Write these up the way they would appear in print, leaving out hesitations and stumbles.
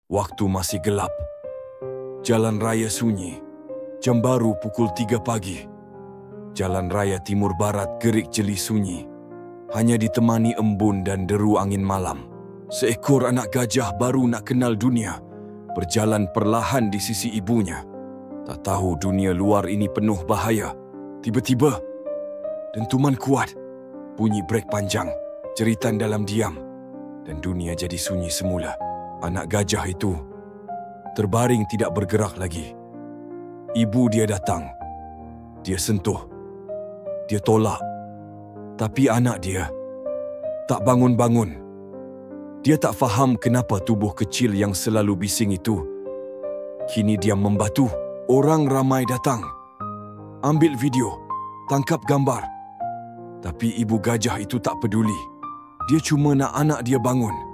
Waktu masih gelap. Jalan raya sunyi. Jam baru pukul 3 pagi. Jalan raya timur barat gerik jeli sunyi. Hanya ditemani embun dan deru angin malam. Seekor anak gajah baru nak kenal dunia berjalan perlahan di sisi ibunya. Tak tahu dunia luar ini penuh bahaya. Tiba-tiba, dentuman kuat, bunyi brek panjang, jeritan dalam diam, dan dunia jadi sunyi semula. Anak gajah itu terbaring tidak bergerak lagi. Ibu dia datang. Dia sentuh. Dia tolak. Tapi anak dia tak bangun-bangun. Dia tak faham kenapa tubuh kecil yang selalu bising itu kini diam membatu. Orang ramai datang. Ambil video, tangkap gambar. Tapi ibu gajah itu tak peduli. Dia cuma nak anak dia bangun.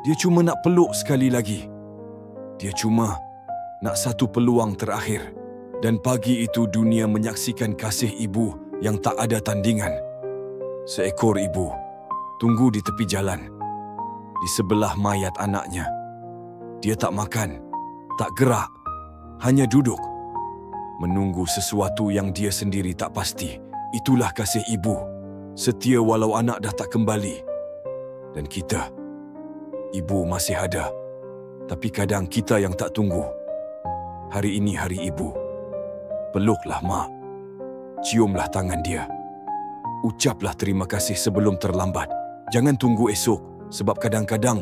Dia cuma nak peluk sekali lagi. Dia cuma nak satu peluang terakhir. Dan pagi itu dunia menyaksikan kasih ibu yang tak ada tandingan. Seekor ibu tunggu di tepi jalan, di sebelah mayat anaknya. Dia tak makan, tak gerak, hanya duduk, menunggu sesuatu yang dia sendiri tak pasti. Itulah kasih ibu, setia walau anak dah tak kembali. Dan kita, ibu masih ada, tapi kadang kita yang tak tunggu. Hari ini hari ibu. Peluklah mak, ciumlah tangan dia. Ucaplah terima kasih sebelum terlambat. Jangan tunggu esok, sebab kadang-kadang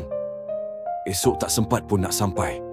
esok tak sempat pun nak sampai.